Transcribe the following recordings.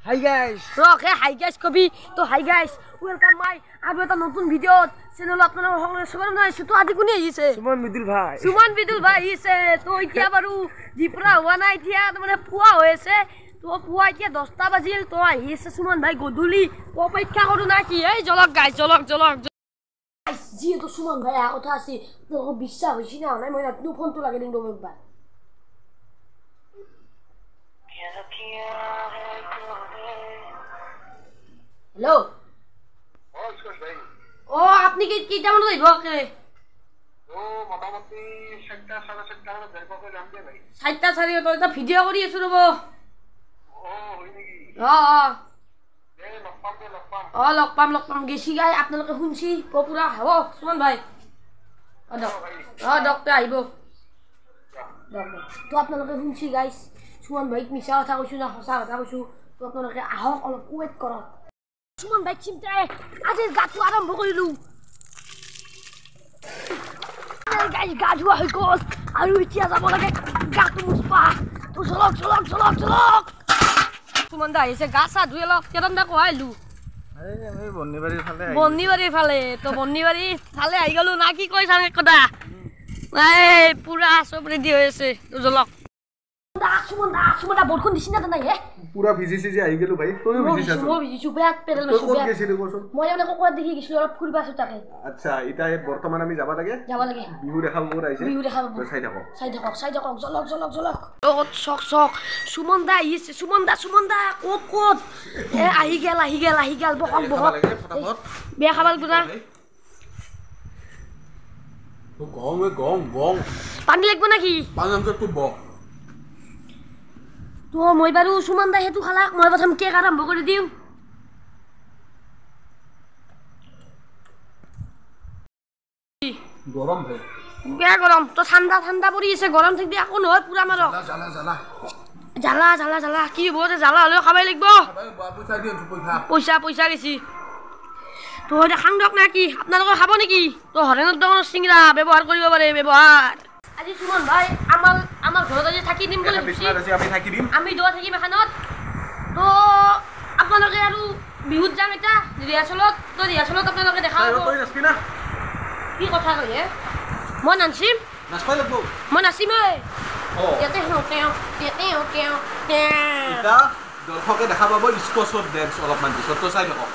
Hi guys. Rock, hi guys, Kobi. To hi guys. Welcome my aru eta notun video channel apnalok hokle suman nai to adi kuni aise. Suman Bidul bhai. Suman Bidul bhai aise. To itia baru dipra hua nai thia mane puwa hoise. To puwa itia 10 ta bajil to aise Suman bhai goduli. To opekha koru na ki ei jolok guys, jolok. Guys, ji to Suman bhai a kotha ase. To biswa hoisi na nai moi na tu phone to lage ding do ekbar. Hello. Oh, আপনি কি তেমন যাইব কে? ও মোটামুটি 7টা 7:30 যাইব কে যাম দে ভাই। 7টা 4 তো এটা ভিডিও কৰি আছো ৰব। ও হই নেকি? এ লগ পাম গেছি গাই আপোনালোকে শুনছি পুৰা হ'ব সুমন ভাই। ডক্টৰ আহিব। তো আপোনালোকে শুনছি গাইস সুমন ভাইক মিছা কথা কৈছো না সঁচা কথা কৈছো তো আপোনালোকে আহক অলপ ওয়েট কৰক। Suman baik cinta আজি গাটো আৰম্ভ কৰিলো গাইস গা ধোৱা হৈ গ'ল আৰু এতিয়া যাব লাগে গাটো মুছপা তো চলক সুমন দা আহিছে গা চা ধুই অলপ কেতন দা কহাইলো আমি বন্নিবাৰীৰ ফালে তো বন্নিবাৰী ফালে আহি গলো না কি কইছা কথা এই পুৰা সব ৰেডি হৈ আছে তো চলক সুমন দা বৰখন দিছি না নাই হে পুরা ভিজিছি যে আই গেলো ভাই তুই ভিজিছাস মই ভিজিছো বেয়াত পেডেল মারছো কোন গেছিলি কোন মই মানে কোকৰা দেখি গিছিলো অলপ ফুৰিবা সুতাকে আচ্ছা এটা বৰ্তমান আমি যাব লাগে বিহু দেখাব মোৰ আইছে চাই থাকক জলক ও চক সুমন দা আহিছে সুমন দা কোত এ আহি গেল বহক বেয়া খাবাল গুনা তো গং পানী লাগব নাকি পানী আমকে তো ব তো মই বাৰো সুমন দা হেতু খালাক মই প্ৰথম কেক আৰম্ভ কৰি দিও গৰম ভাই বেয়া গৰম তো ঠাণ্ডা পৰি আছে গৰম থাকি আকো নহয় পুৰা মাৰ জালা কি হ'ব যে জালা হলেও খাবাই লাগিব পইচা দিও পইচা গেছি তো এটা খাংদক না কি আপোনালোকে খাব নেকি তো হৰেনৰ দোকানৰ চিংৰা ব্যৱহাৰ কৰিব পাৰে ব্যৱহাৰ আজি সুমন ভাই আমাৰ ঘৰত আজি থাকি দিম বুলি আমি দুটা থাকিম এখানত তো আপোনালোকে আৰু বিহুত যাম এটা ৰিহাৰ্চলত আপোনালোকে দেখাব কি কথা কয় মই নাচিম মই ইয়াতে দৰ্শকে দেখা পাব স্কোচত ডেন্স অলপমান পিছত তো চাই থাকক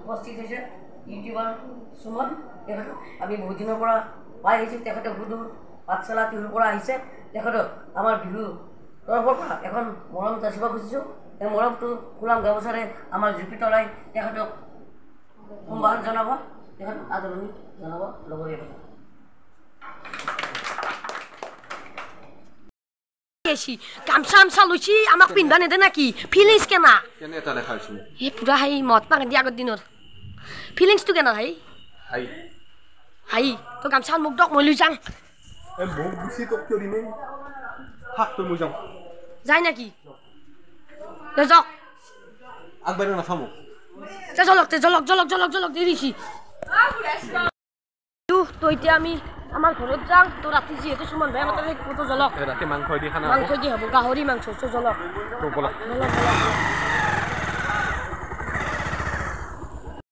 উপস্থিত হৈছে ইউটিউবাৰ সুমন আমি বহুত দিনৰ পৰা পাই আহিছোঁ তেখেতে বহুতো পাঠশালা টিহুৰ পৰা আহিছে তেখেতে আমাৰ বিহু তৰফৰ পৰা এখন মৰম যাচিব খুজিছোঁ এই মৰমটো ফুলাম গামোচাৰে আমাৰ জুপি তৰাই তেখেতক সম্ভাষণ জনাব তেখেত আদৰণি জনাব লগৰীয়া কথা গামছা লৈছি আমাক পিন্ধা নেদে নাকি ফিলিংছ কেনা কেনে এটা দেখাইছো এই পুৰা হাই মহাত্মা গান্ধী আগৰ দিনৰ ফিলিংছটো কেনা হাই তো গামছা মুখ দক মই লৈ যাং এই মুখ গুছি তক কিয় দিমে হাত তো মই যাম যাই নাকি যাওক আগবাঢ়ি নাথামো জলক দেৰিছি তো এতিয়া আমি আমাৰ ঘৰত যাওঁ তো ৰাতি যিহেতু সুমন ভাই আমাক কত জলক ৰাতি মাংস দি খানা হ'ব গাহৰি মাংস জলক